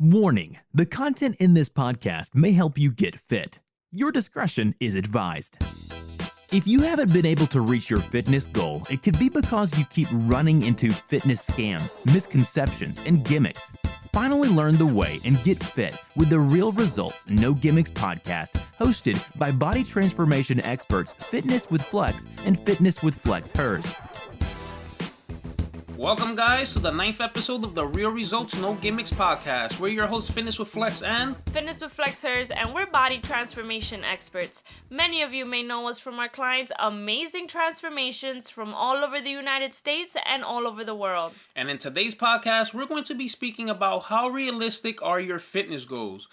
Warning: the content in this podcast may help you get fit. Your discretion is advised. If you haven't been able to reach your fitness goal, it could be because you keep running into fitness scams, misconceptions, and gimmicks. Finally learn the way and get fit with the Real Results No Gimmicks podcast, hosted by body transformation experts Fitness with Flex and Fitness with FlexHERS. Welcome, guys, to the 9th episode of the Real Results No Gimmicks podcast. We're your hosts, Fitness with Flex and Fitness with FlexHERS, and we're body transformation experts. Many of you may know us from our clients' amazing transformations from all over the United States and all over the world. And in today's podcast, we're going to be speaking about how realistic are your fitness goals.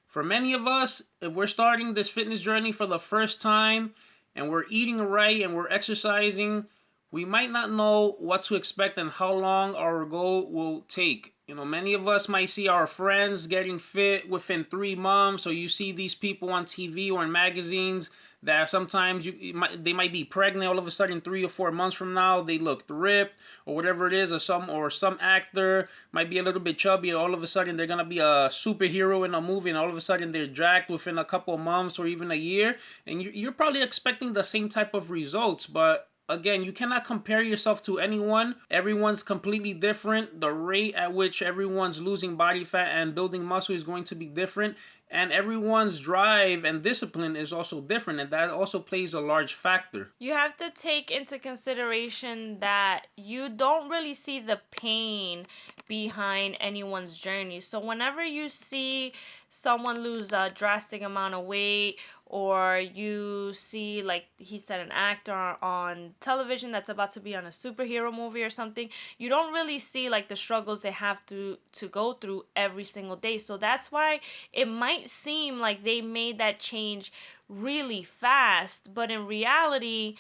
For many of us, if we're starting this fitness journey for the first time and we're eating right and we're exercising, we might not know what to expect and how long our goal will take. Many of us might see our friends getting fit within 3 months, or you see these people on TV or in magazines that sometimes they might be pregnant all of a sudden 3 or 4 months from now. They look ripped or whatever it is, or some actor might be a little bit chubby, and all of a sudden they're gonna be a superhero in a movie, and all of a sudden they're jacked within a couple of months or even a year, and you're probably expecting the same type of results, but again, you cannot compare yourself to anyone. Everyone's completely different. The rate at which everyone's losing body fat and building muscle is going to be different. And everyone's drive and discipline is also different. And that also plays a large factor. You have to take into consideration that you don't really see the pain behind anyone's journey. So whenever you see someone lose a drastic amount of weight, or you see, like he said, an actor on television that's about to be on a superhero movie or something, you don't really see like the struggles they have to go through every single day. So that's why it might seem like they made that change really fast, but in reality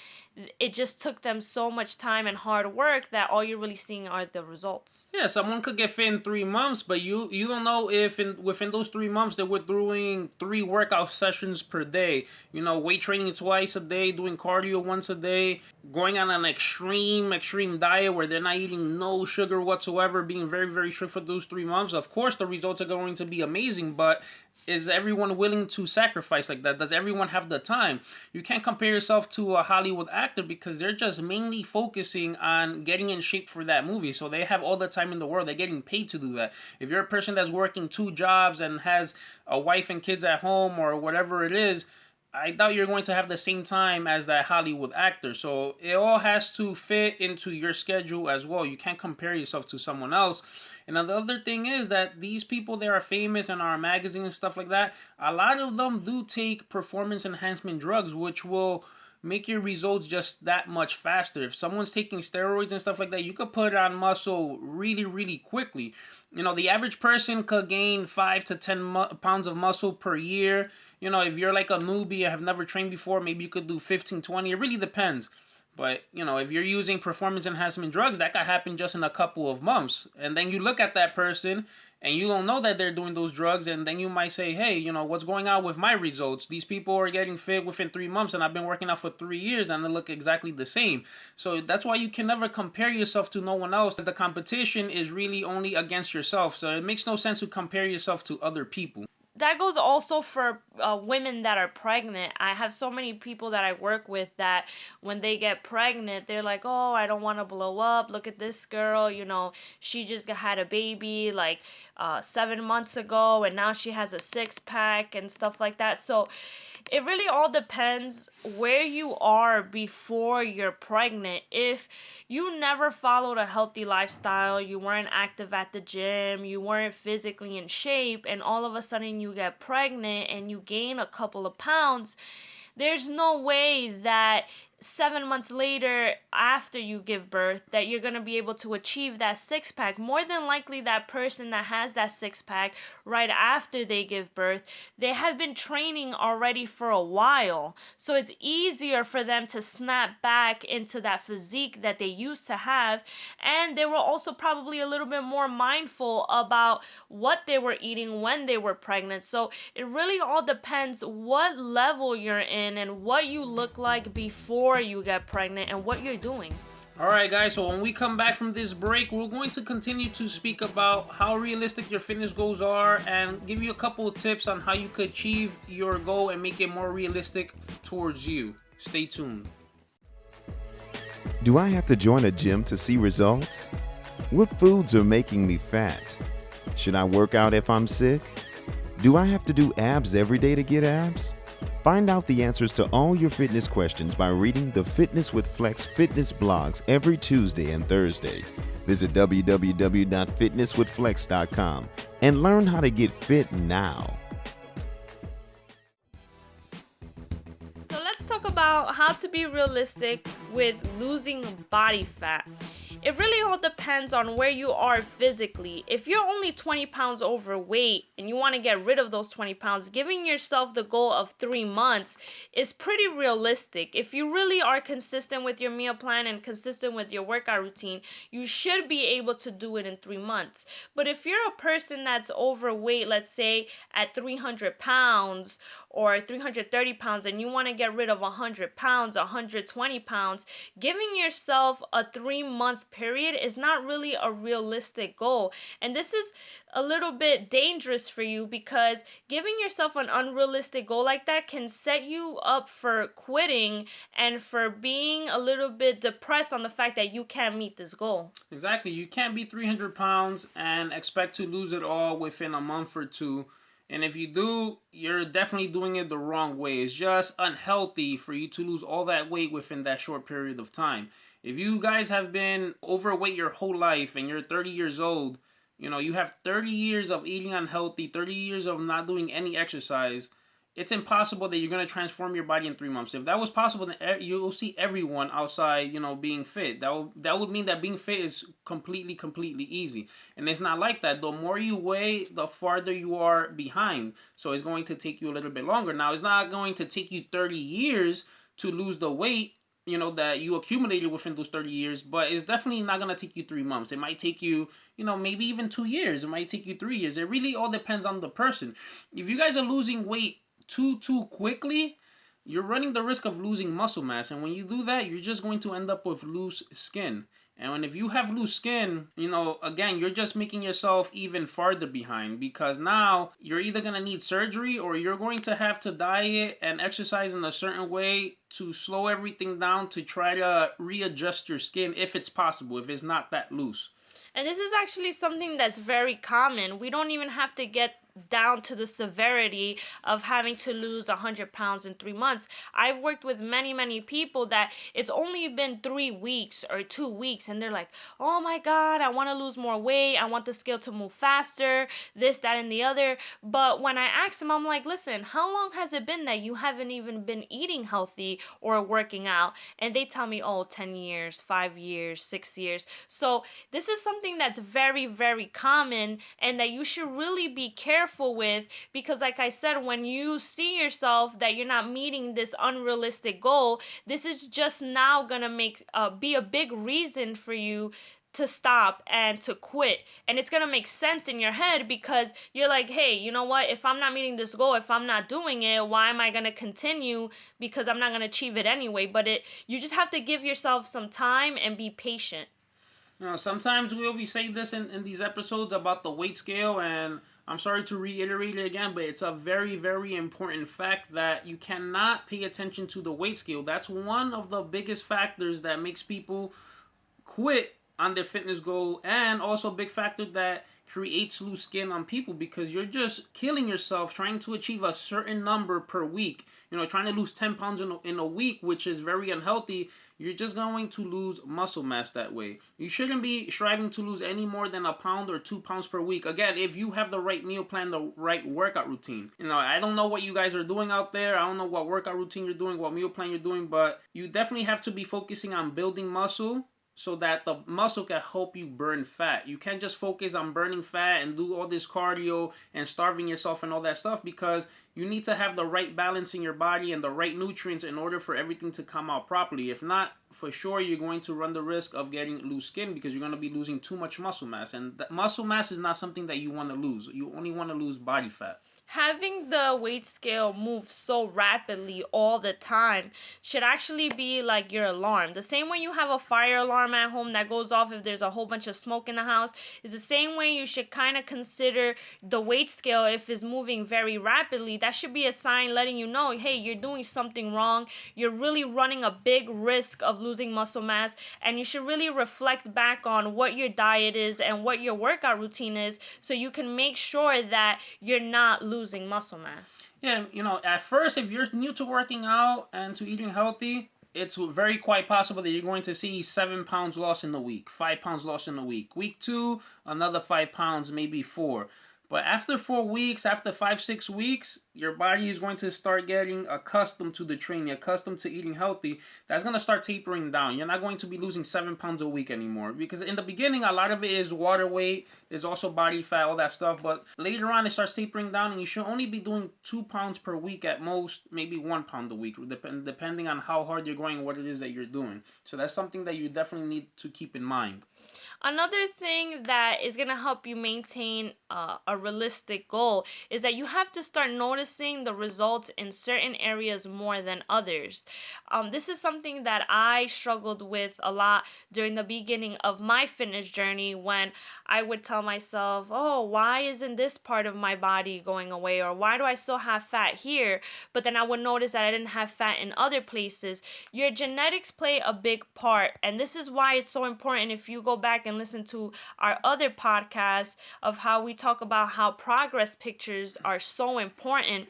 it just took them so much time and hard work that all you're really seeing are the results. Yeah, someone could get fit in 3 months, but you don't know if within those 3 months they were doing 3 workout sessions per day, weight training twice a day, doing cardio once a day, going on an extreme diet where they're not eating no sugar whatsoever, being very, very strict for those 3 months. Of course the results are going to be amazing, but is everyone willing to sacrifice like that? Does everyone have the time? You can't compare yourself to a Hollywood actor because they're just mainly focusing on getting in shape for that movie. So they have all the time in the world. They're getting paid to do that. If you're a person that's working 2 jobs and has a wife and kids at home or whatever it is, I doubt you're going to have the same time as that Hollywood actor. So it all has to fit into your schedule as well. You can't compare yourself to someone else. And the other thing is that these people that are famous and are magazines and stuff like that, a lot of them do take performance enhancement drugs, which will make your results just that much faster. If someone's taking steroids and stuff like that, you could put on muscle really, really quickly. The average person could gain 5 to 10 pounds of muscle per year. If you're like a newbie and have never trained before, maybe you could do 15, 20. It really depends. But, if you're using performance enhancement drugs, that could happen just in a couple of months. And then you look at that person and you don't know that they're doing those drugs. And then you might say, hey, what's going on with my results? These people are getting fit within 3 months and I've been working out for 3 years and they look exactly the same. So that's why you can never compare yourself to no one else. The competition is really only against yourself. So it makes no sense to compare yourself to other people. That goes also for women that are pregnant. I have so many people that I work with that when they get pregnant, they're like, oh, I don't want to blow up. Look at this girl, she just had a baby like 7 months ago and now she has a 6-pack and stuff like that. So it really all depends where you are before you're pregnant. If you never followed a healthy lifestyle, you weren't active at the gym, you weren't physically in shape, and all of a sudden you get pregnant and you gain a couple of pounds, there's no way that 7 months later after you give birth that you're going to be able to achieve that 6-pack. More than likely that person that has that 6-pack right after they give birth, they have been training already for a while. So it's easier for them to snap back into that physique that they used to have. And they were also probably a little bit more mindful about what they were eating when they were pregnant. So it really all depends what level you're in and what you look like before you get pregnant and what you're doing. All right, guys, so when we come back from this break, we're going to continue to speak about how realistic your fitness goals are and give you a couple of tips on how you could achieve your goal and make it more realistic towards you. Stay tuned. Do I have to join a gym to see results? What foods are making me fat? Should I work out if I'm sick? Do I have to do abs every day to get abs? Find out the answers to all your fitness questions by reading the Fitness with Flex fitness blogs every Tuesday and Thursday. Visit www.fitnesswithflex.com and learn how to get fit now. So let's talk about how to be realistic with losing body fat. It really all depends on where you are physically. If you're only 20 pounds overweight and you want to get rid of those 20 pounds, giving yourself the goal of 3 months is pretty realistic. If you really are consistent with your meal plan and consistent with your workout routine, you should be able to do it in 3 months. But if you're a person that's overweight, let's say at 300 pounds or 330 pounds, and you want to get rid of 100 pounds, 120 pounds, giving yourself a 3-month period is not really a realistic goal. And this is a little bit dangerous for you because giving yourself an unrealistic goal like that can set you up for quitting and for being a little bit depressed on the fact that you can't meet this goal. Exactly. You can't be 300 pounds and expect to lose it all within a month or two. And if you do, you're definitely doing it the wrong way. It's just unhealthy for you to lose all that weight within that short period of time. If you guys have been overweight your whole life and you're 30 years old, you have 30 years of eating unhealthy, 30 years of not doing any exercise. It's impossible that you're going to transform your body in 3 months. If that was possible, then you'll see everyone outside, being fit. That would mean that being fit is completely easy. And it's not like that. The more you weigh, the farther you are behind. So it's going to take you a little bit longer. Now, it's not going to take you 30 years to lose the weight, that you accumulated within those 30 years, but it's definitely not going to take you 3 months. It might take you, maybe even 2 years. It might take you 3 years. It really all depends on the person. If you guys are losing weight too quickly, you're running the risk of losing muscle mass. And when you do that, you're just going to end up with loose skin. And if you have loose skin, again, you're just making yourself even farther behind because now you're either going to need surgery or you're going to have to diet and exercise in a certain way to slow everything down to try to readjust your skin if it's possible, if it's not that loose. And this is actually something that's very common. We don't even have to get down to the severity of having to lose 100 pounds in 3 months. I've worked with many people that it's only been 3 weeks or 2 weeks and they're like, oh my God, I want to lose more weight. I want the scale to move faster, this, that, and the other. But when I ask them, I'm like, listen, how long has it been that you haven't even been eating healthy or working out? And they tell me, oh, 10 years, 5 years, 6 years. So this is something that's very common and that you should really be careful with, because like I said, when you see yourself that you're not meeting this unrealistic goal, this is just now gonna be a big reason for you to stop and to quit. And it's gonna make sense in your head because you're like, hey, you know what, if I'm not meeting this goal, if I'm not doing it, why am I gonna continue? Because I'm not gonna achieve it anyway. But you just have to give yourself some time and be patient. Sometimes we say this in these episodes about the weight scale, and I'm sorry to reiterate it again, but it's a very important fact that you cannot pay attention to the weight scale. That's one of the biggest factors that makes people quit on their fitness goal, and also a big factor that creates loose skin on people because you're just killing yourself trying to achieve a certain number per week. Trying to lose 10 pounds in a week, which is very unhealthy. You're just going to lose muscle mass that way. You shouldn't be striving to lose any more than a pound or 2 pounds per week. Again, if you have the right meal plan, the right workout routine. I don't know what you guys are doing out there. I don't know what workout routine you're doing, what meal plan you're doing, but you definitely have to be focusing on building muscle so that the muscle can help you burn fat. You can't just focus on burning fat and do all this cardio and starving yourself and all that stuff, because you need to have the right balance in your body and the right nutrients in order for everything to come out properly. If not, for sure you're going to run the risk of getting loose skin because you're going to be losing too much muscle mass. And muscle mass is not something that you want to lose. You only want to lose body fat. Having the weight scale move so rapidly all the time should actually be like your alarm. The same way you have a fire alarm alarm at home that goes off if there's a whole bunch of smoke in the house. It's the same way you should kind of consider the weight scale. If it's moving very rapidly, that should be a sign letting you know, hey, you're doing something wrong. You're really running a big risk of losing muscle mass, and you should really reflect back on what your diet is and what your workout routine is, so you can make sure that you're not losing muscle mass. Yeah, at first, if you're new to working out and to eating healthy, it's very quite possible that you're going to see 7 pounds lost in a week, 5 pounds lost in a week. Week 2, another 5 pounds, maybe 4. But after 4 weeks, after 5, 6 weeks, your body is going to start getting accustomed to the training, accustomed to eating healthy. That's going to start tapering down. You're not going to be losing 7 pounds a week anymore. Because in the beginning, a lot of it is water weight. There's also body fat, all that stuff. But later on, it starts tapering down, and you should only be doing 2 pounds per week at most, maybe 1 pound a week, depending on how hard you're going and what it is that you're doing. So that's something that you definitely need to keep in mind. Another thing that is going to help you maintain a realistic goal is that you have to start noticing the results in certain areas more than others. This is something that I struggled with a lot during the beginning of my fitness journey, when I would tell myself, oh, why isn't this part of my body going away? Or why do I still have fat here? But then I would notice that I didn't have fat in other places. Your genetics play a big part. And this is why it's so important, if you go back and listen to our other podcasts of how we talk about how progress pictures are so important.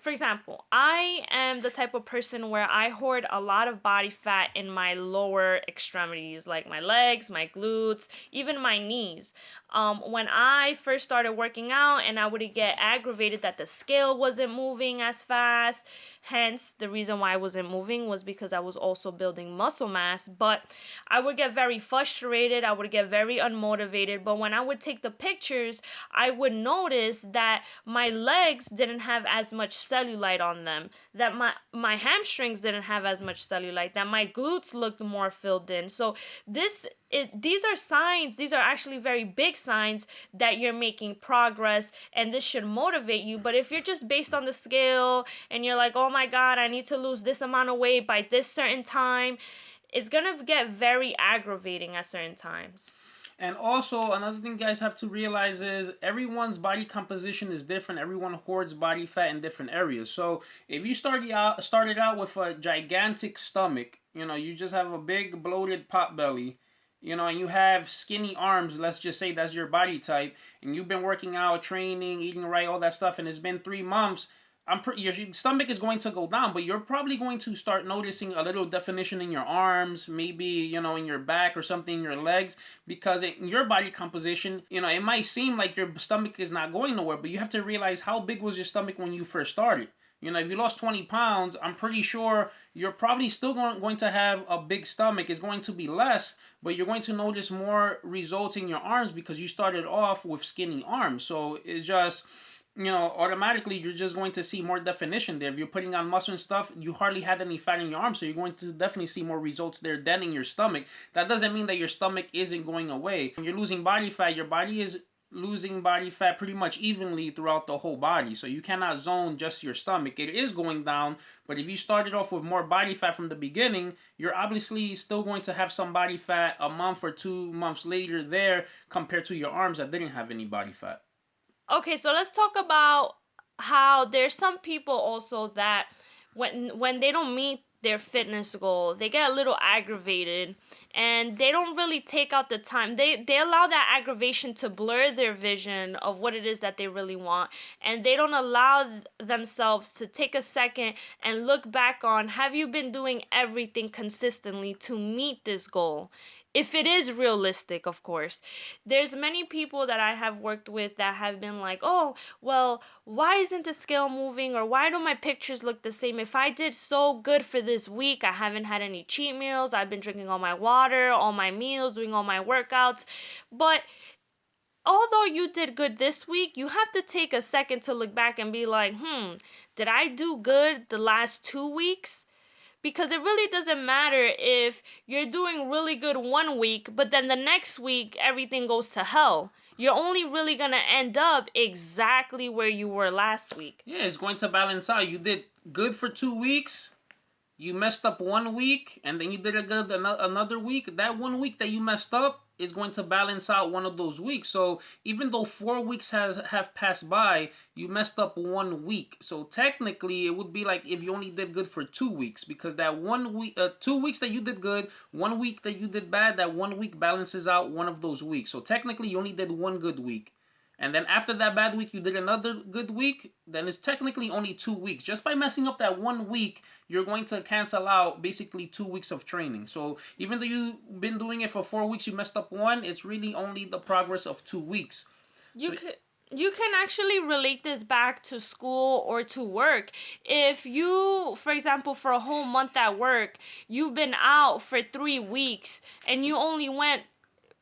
For example, I am the type of person where I hoard a lot of body fat in my lower extremities, like my legs, my glutes, even my knees. When I first started working out, and I would get aggravated that the scale wasn't moving as fast, hence the reason why I wasn't moving was because I was also building muscle mass. But I would get very frustrated, I would get very unmotivated. But when I would take the pictures, I would notice that my legs didn't have as much cellulite on them, that my hamstrings didn't have as much cellulite, that my glutes looked more filled in. So these are signs, these are actually very big signs that you're making progress, and this should motivate you. But if you're just based on the scale and you're like, oh my God, I need to lose this amount of weight by this certain time, it's gonna get very aggravating at certain times. And also, another thing you guys have to realize is everyone's body composition is different. Everyone hoards body fat in different areas. So if you started out with a gigantic stomach, you just have a big bloated pot belly, and you have skinny arms, let's just say that's your body type, and you've been working out, training, eating right, all that stuff, and it's been 3 months, your stomach is going to go down, but you're probably going to start noticing a little definition in your arms, maybe, in your back or something in your legs, because in your body composition, it might seem like your stomach is not going nowhere, but you have to realize how big was your stomach when you first started. If you lost 20 pounds, I'm pretty sure you're probably still going to have a big stomach. It's going to be less, but you're going to notice more results in your arms because you started off with skinny arms. So it's just, automatically you're just going to see more definition there. If you're putting on muscle and stuff, you hardly had any fat in your arms, so you're going to definitely see more results there than in your stomach. That doesn't mean that your stomach isn't going away. When you're losing body fat, your body is losing body fat pretty much evenly throughout the whole body. So you cannot zone just your stomach. It is going down, but if you started off with more body fat from the beginning, you're obviously still going to have some body fat a month or 2 months later there compared to your arms that didn't have any body fat. Okay, so let's talk about how there's some people also that when they don't meet their fitness goal, they get a little aggravated, and they don't really take out the time. They allow that aggravation to blur their vision of what it is that they really want, and they don't allow themselves to take a second and look back on, have you been doing everything consistently to meet this goal? If it is realistic, of course. There's many people that I have worked with that have been like, oh, well, why isn't the scale moving? Or why do my pictures look the same? If I did so good for this week, I haven't had any cheat meals, I've been drinking all my water, all my meals, doing all my workouts. But although you did good this week, you have to take a second to look back and be like, did I do good the last 2 weeks? Because it really doesn't matter if you're doing really good 1 week, but then the next week everything goes to hell. You're only really going to end up exactly where you were last week. Yeah, it's going to balance out. You did good for 2 weeks, you messed up 1 week and then you did a good another week, that 1 week that you messed up is going to balance out one of those weeks. So even though 4 weeks have passed by, you messed up 1 week. So technically it would be like if you only did good for 2 weeks, because that 1 week 2 weeks that you did good, 1 week that you did bad, that 1 week balances out one of those weeks. So technically you only did one good week. And then after that bad week, you did another good week, then it's technically only 2 weeks. Just by messing up that 1 week, you're going to cancel out basically 2 weeks of training. So even though you've been doing it for 4 weeks, you messed up one, it's really only the progress of 2 weeks. You can actually relate this back to school or to work. If you, for example, for a whole month at work, you've been out for 3 weeks and you only went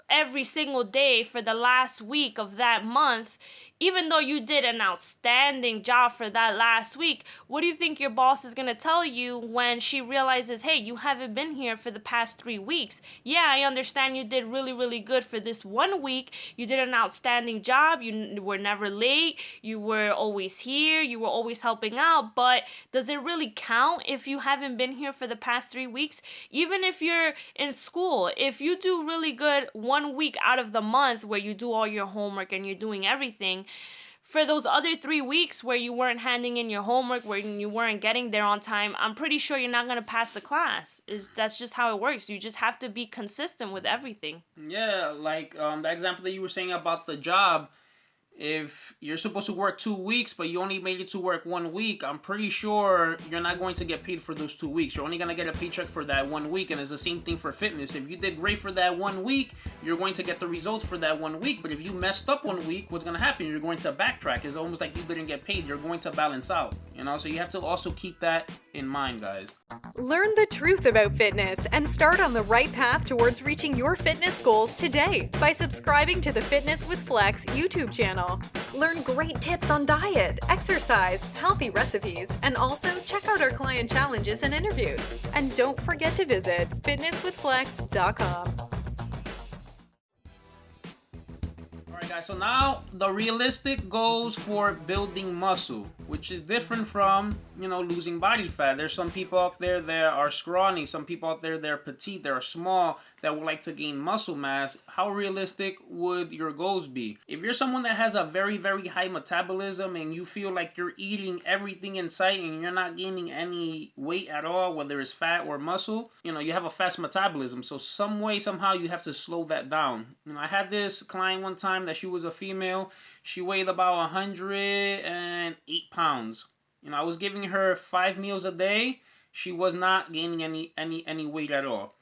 every single day for the last week of that month, even though you did an outstanding job for that last week, what do you think your boss is going to tell you when she realizes, hey, you haven't been here for the past 3 weeks? Yeah, I understand you did really, really good for this 1 week. You did an outstanding job. You were never late. You were always here. You were always helping out. But does it really count if you haven't been here for the past 3 weeks? Even if you're in school, if you do really good 1 week out of the month where you do all your homework and you're doing everything, for those other 3 weeks where you weren't handing in your homework, where you weren't getting there on time, I'm pretty sure you're not going to pass the class. That's just how it works. You just have to be consistent with everything. Yeah, like the example that you were saying about the job. If you're supposed to work 2 weeks, but you only made it to work 1 week, I'm pretty sure you're not going to get paid for those 2 weeks. You're only going to get a paycheck for that 1 week, and it's the same thing for fitness. If you did great for that 1 week, you're going to get the results for that 1 week. But if you messed up 1 week, what's going to happen? You're going to backtrack. It's almost like you didn't get paid. You're going to balance out, So you have to also keep that in mind, guys. Learn the truth about fitness and start on the right path towards reaching your fitness goals today by subscribing to the Fitness with Flex YouTube channel. Learn great tips on diet, exercise, healthy recipes, and also check out our client challenges and interviews. And don't forget to visit FitnessWithFlex.com. Alright guys, so now the realistic goals for building muscle, which is different from, losing body fat. There's some people out there that are scrawny, some people out there that are petite, that are small, that would like to gain muscle mass. How realistic would your goals be? If you're someone that has a very, very high metabolism and you feel like you're eating everything in sight and you're not gaining any weight at all, whether it's fat or muscle, you have a fast metabolism. So some way, somehow you have to slow that down. I had this client one time that she was a female. She weighed about 108 pounds. I was giving her 5 meals a day. She was not gaining any weight at all.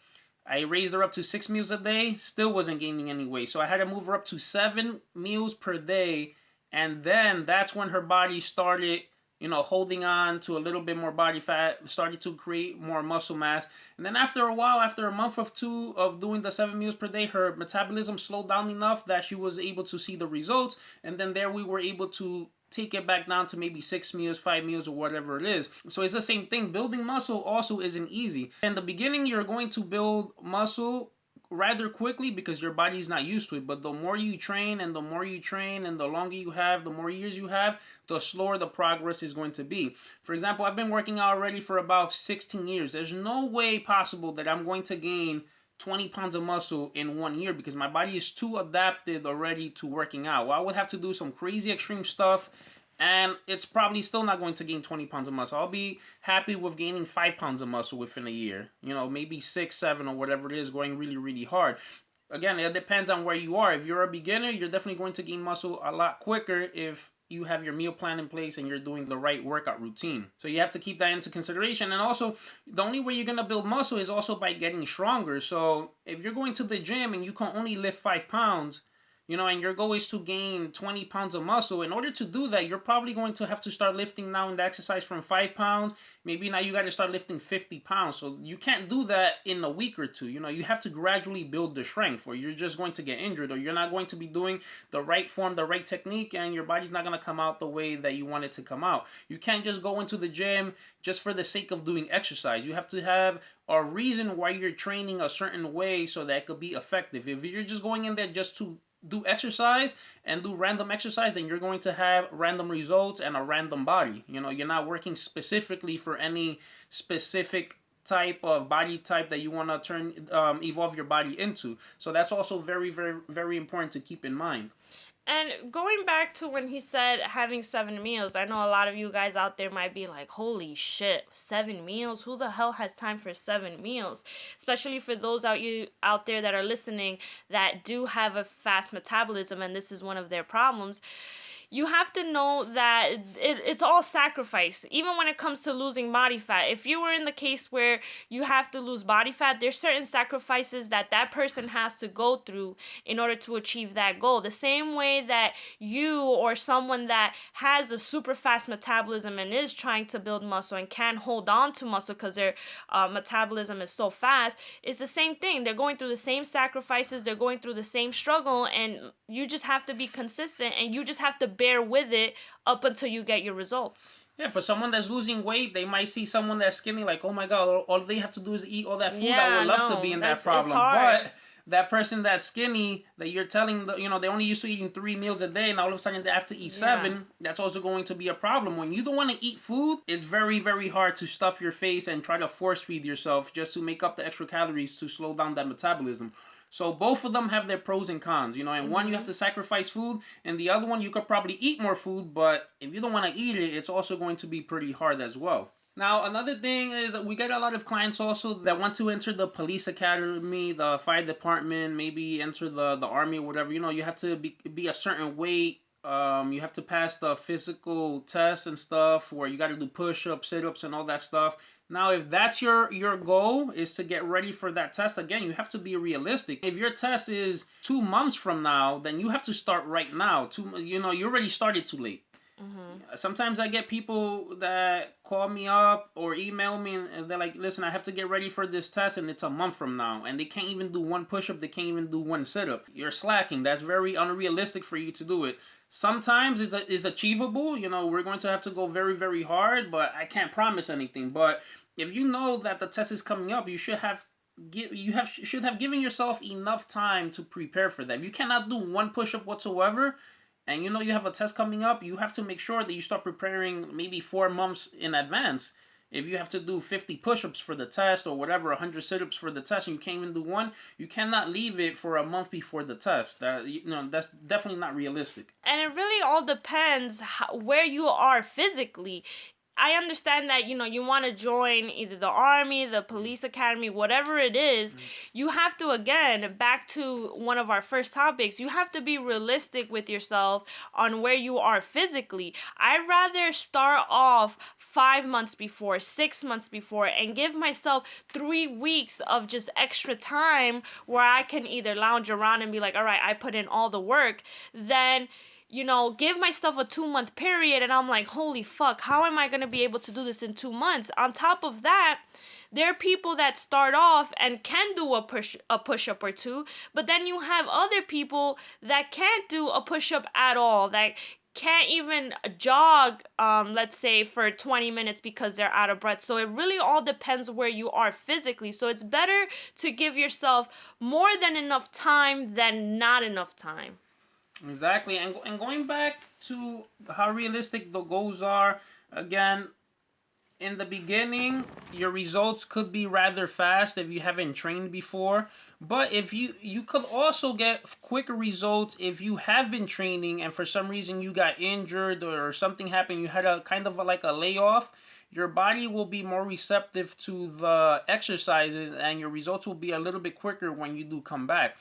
I raised her up to 6 meals a day, still wasn't gaining any weight. So I had to move her up to 7 meals per day. And then that's when her body started, holding on to a little bit more body fat, started to create more muscle mass. And then after a while, after a month or two of doing the 7 meals per day, her metabolism slowed down enough that she was able to see the results. And then there we were able to take it back down to maybe 6 meals, 5 meals, or whatever it is. So it's the same thing. Building muscle also isn't easy. In the beginning, you're going to build muscle rather quickly because your body is not used to it. But the more you train and the more you train and the longer you have, the more years you have, the slower the progress is going to be. For example, I've been working out already for about 16 years. There's no way possible that I'm going to gain 20 pounds of muscle in 1 year because my body is too adapted already to working out. Well, I would have to do some crazy extreme stuff, and it's probably still not going to gain 20 pounds of muscle. I'll be happy with gaining 5 pounds of muscle within a year. Maybe 6, 7, or whatever it is, going really, really hard. Again, it depends on where you are. If you're a beginner, you're definitely going to gain muscle a lot quicker if you have your meal plan in place and you're doing the right workout routine. So you have to keep that into consideration. And also, the only way you're going to build muscle is also by getting stronger. So if you're going to the gym and you can only lift 5 pounds, and your goal is to gain 20 pounds of muscle, in order to do that, you're probably going to have to start lifting now in the exercise from 5 pounds. Maybe now you got to start lifting 50 pounds. So you can't do that in a week or two. You have to gradually build the strength, or you're just going to get injured, or you're not going to be doing the right form, the right technique, and your body's not going to come out the way that you want it to come out. You can't just go into the gym just for the sake of doing exercise. You have to have a reason why you're training a certain way so that it could be effective. If you're just going in there just to do exercise and do random exercise, then you're going to have random results and a random body. You're not working specifically for any specific type of body type that you want to evolve your body into. So that's also very, very, very important to keep in mind. And going back to when he said having 7 meals, I know a lot of you guys out there might be like, holy shit, 7 meals? Who the hell has time for 7 meals? Especially for those out there that are listening that do have a fast metabolism and this is one of their problems. You have to know that it's all sacrifice. Even when it comes to losing body fat, if you were in the case where you have to lose body fat, there's certain sacrifices that person has to go through in order to achieve that goal. The same way that you or someone that has a super fast metabolism and is trying to build muscle and can hold on to muscle because their metabolism is so fast, it's the same thing. They're going through the same sacrifices, they're going through the same struggle, and you just have to be consistent and you just have to bear with it up until you get your results. Yeah, for someone that's losing weight, they might see someone that's skinny like, oh my God, all they have to do is eat all that food. Yeah, I would love to be in that problem. It's hard. But that person that's skinny, that you're telling, they're only used to eating 3 meals a day, and all of a sudden they have to eat 7, that's also going to be a problem. When you don't want to eat food, it's very, very hard to stuff your face and try to force feed yourself just to make up the extra calories to slow down that metabolism. So both of them have their pros and cons, and one you have to sacrifice food, and the other one you could probably eat more food, but if you don't want to eat it, it's also going to be pretty hard as well. Now, another thing is we get a lot of clients also that want to enter the police academy, the fire department, maybe enter the army or whatever. You have to be a certain weight. You have to pass the physical tests and stuff where you got to do push-ups, sit-ups, and all that stuff. Now, if that's your goal is to get ready for that test, again, you have to be realistic. If your test is 2 months from now, then you have to start right now. You already started too late. Sometimes I get people that call me up or email me and they're like, listen, I have to get ready for this test and it's a month from now. And they can't even do one push-up. They can't even do one sit-up. You're slacking. That's very unrealistic for you to do it. Sometimes it's achievable. We're going to have to go very, very hard, but I can't promise anything. But if you know that the test is coming up, you should have given yourself enough time to prepare for that. If you cannot do one push-up whatsoever, and you have a test coming up, you have to make sure that you start preparing maybe 4 months in advance. If you have to do 50 push-ups for the test or whatever, 100 sit-ups for the test, and you can't even do one, you cannot leave it for a month before the test. That's definitely not realistic. And it really all depends where you are physically. I understand that, you want to join either the army, the police academy, whatever it is. You have to, again, back to one of our first topics, you have to be realistic with yourself on where you are physically. I'd rather start off 5 months before, 6 months before, and give myself 3 weeks of just extra time where I can either lounge around and be like, all right, I put in all the work, then give myself a 2-month period and I'm like, holy fuck, how am I going to be able to do this in 2 months? On top of that, there are people that start off and can do a push-up or two, but then you have other people that can't do a push-up at all, that can't even jog, let's say, for 20 minutes because they're out of breath. So it really all depends where you are physically. So it's better to give yourself more than enough time than not enough time. Exactly, and going back to how realistic the goals are, again, in the beginning, your results could be rather fast if you haven't trained before, but if you could also get quicker results if you have been training and for some reason you got injured or something happened, you had a kind of like a layoff. Your body will be more receptive to the exercises and your results will be a little bit quicker when you do come back.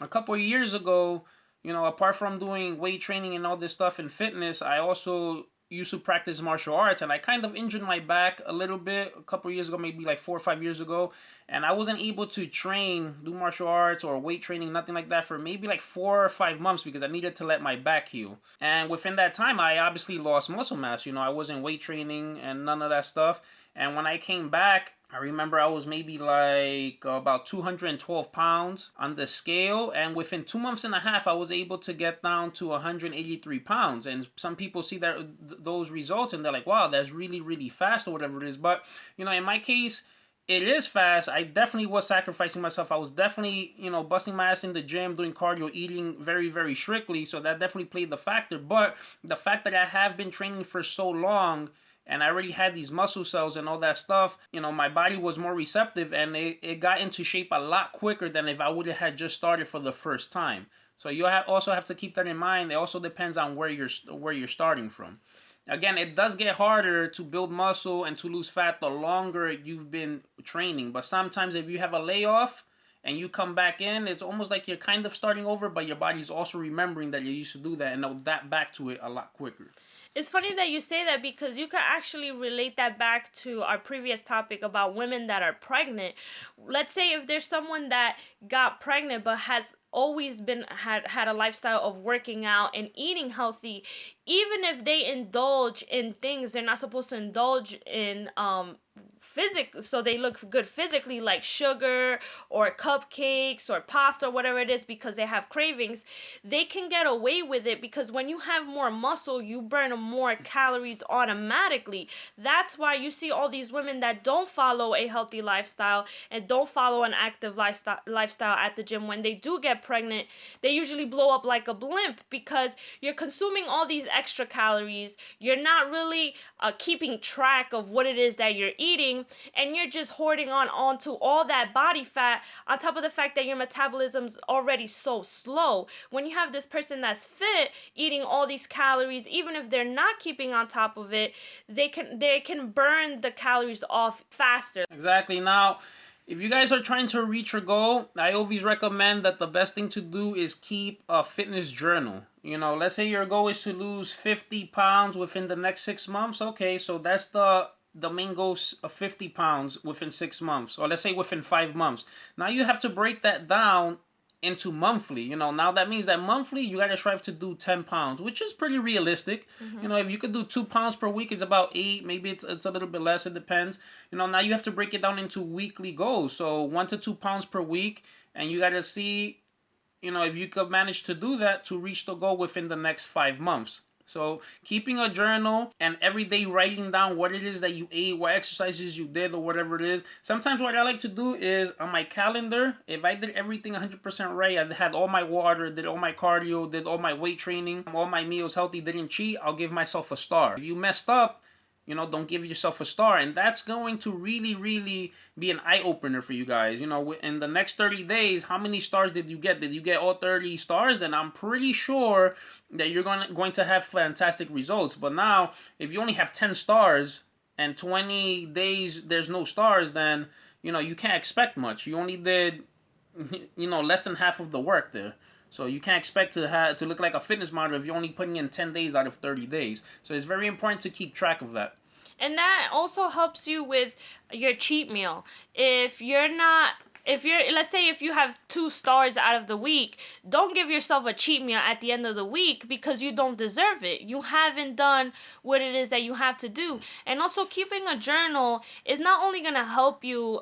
A couple of years ago, apart from doing weight training and all this stuff in fitness, I also used to practice martial arts, and I kind of injured my back a little bit a couple of years ago, maybe like 4 or 5 years ago, and I wasn't able to do martial arts or weight training, nothing like that, for maybe like 4 or 5 months because I needed to let my back heal. And within that time, I obviously lost muscle mass. I wasn't weight training and none of that stuff. And when I came back, I remember I was maybe like about 212 pounds on the scale, and within 2 months and a half, I was able to get down to 183 pounds. And some people see that those results and they're like, wow, that's really, really fast or whatever it is. But, in my case, it is fast. I definitely was sacrificing myself. I was definitely, busting my ass in the gym, doing cardio, eating very, very strictly. So that definitely played the factor. But the fact that I have been training for so long and I already had these muscle cells and all that stuff, my body was more receptive, and it got into shape a lot quicker than if I would have had just started for the first time. So you also have to keep that in mind. It also depends on where you're starting from. Again, it does get harder to build muscle and to lose fat the longer you've been training. But sometimes if you have a layoff and you come back in, it's almost like you're kind of starting over, but your body's also remembering that you used to do that, and they'll adapt back to it a lot quicker. It's funny that you say that, because you can actually relate that back to our previous topic about women that are pregnant. Let's say if there's someone that got pregnant but has always had a lifestyle of working out and eating healthy, even if they indulge in things they're not supposed to indulge in, so they look good physically, like sugar or cupcakes or pasta or whatever it is, because they have cravings, they can get away with it, because when you have more muscle, you burn more calories automatically. That's why you see all these women that don't follow a healthy lifestyle and don't follow an active lifestyle at the gym. When they do get pregnant, they usually blow up like a blimp, because you're consuming all these extra calories. You're not really keeping track of what it is that you're eating, and you're just hoarding onto all that body fat, on top of the fact that your metabolism's already so slow. When you have this person that's fit, eating all these calories, even if they're not keeping on top of it, they can burn the calories off faster. Exactly. Now, if you guys are trying to reach your goal, I always recommend that the best thing to do is keep a fitness journal. Let's say your goal is to lose 50 pounds within the next 6 months. Okay, so that's the main goal of 50 pounds within 6 months, or let's say within 5 months. Now you have to break that down into monthly. Now that means that monthly you got to strive to do 10 pounds, which is pretty realistic. If you could do 2 pounds per week, it's about 8, maybe it's a little bit less, it depends. Now you have to break it down into weekly goals, so 1 to 2 pounds per week, and you got to see if you could manage to do that to reach the goal within the next 5 months. So keeping a journal and every day writing down what it is that you ate, what exercises you did, or whatever it is. Sometimes what I like to do is on my calendar, if I did everything 100% right, I had all my water, did all my cardio, did all my weight training, all my meals healthy, didn't cheat, I'll give myself a star. If you messed up, don't give yourself a star. And that's going to really, really be an eye-opener for you guys. In the next 30 days, how many stars did you get? Did you get all 30 stars? Then I'm pretty sure that you're going to have fantastic results. But now, if you only have 10 stars and 20 days there's no stars, then, you can't expect much. You only did, less than half of the work there. So you can't expect to look like a fitness model if you're only putting in 10 days out of 30 days. So it's very important to keep track of that. And that also helps you with your cheat meal. Let's say if you have 2 stars out of the week, don't give yourself a cheat meal at the end of the week, because you don't deserve it. You haven't done what it is that you have to do. And also, keeping a journal is not only going to help you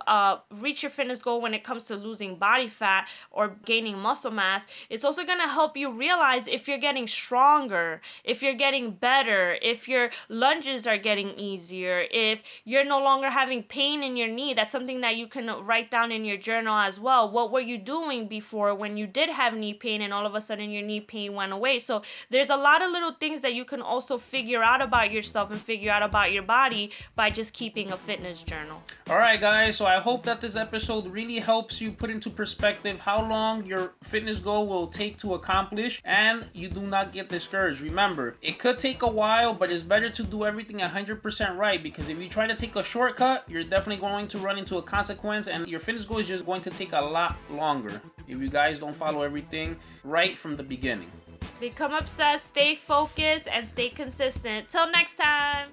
reach your fitness goal when it comes to losing body fat or gaining muscle mass, it's also going to help you realize if you're getting stronger, if you're getting better, if your lunges are getting easier, if you're no longer having pain in your knee. That's something that you can write down in your journal as well. What were you doing before when you did have knee pain and all of a sudden your knee pain went away? So there's a lot of little things that you can also figure out about yourself and figure out about your body by just keeping a fitness journal. All right, guys, so I hope that this episode really helps you put into perspective how long your fitness goal will take to accomplish, and you do not get discouraged. Remember, it could take a while, but it's better to do everything 100% right, because if you try to take a shortcut, you're definitely going to run into a consequence, and your fitness goal is just going to take a lot longer if you guys don't follow everything right from the beginning. Become obsessed, stay focused, and stay consistent. Till next time.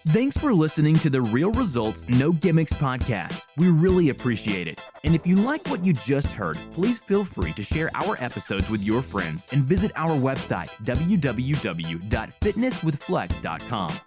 Thanks for listening to the Real Results No Gimmicks podcast. We really appreciate it. And if you like what you just heard, please feel free to share our episodes with your friends and visit our website, www.fitnesswithflex.com.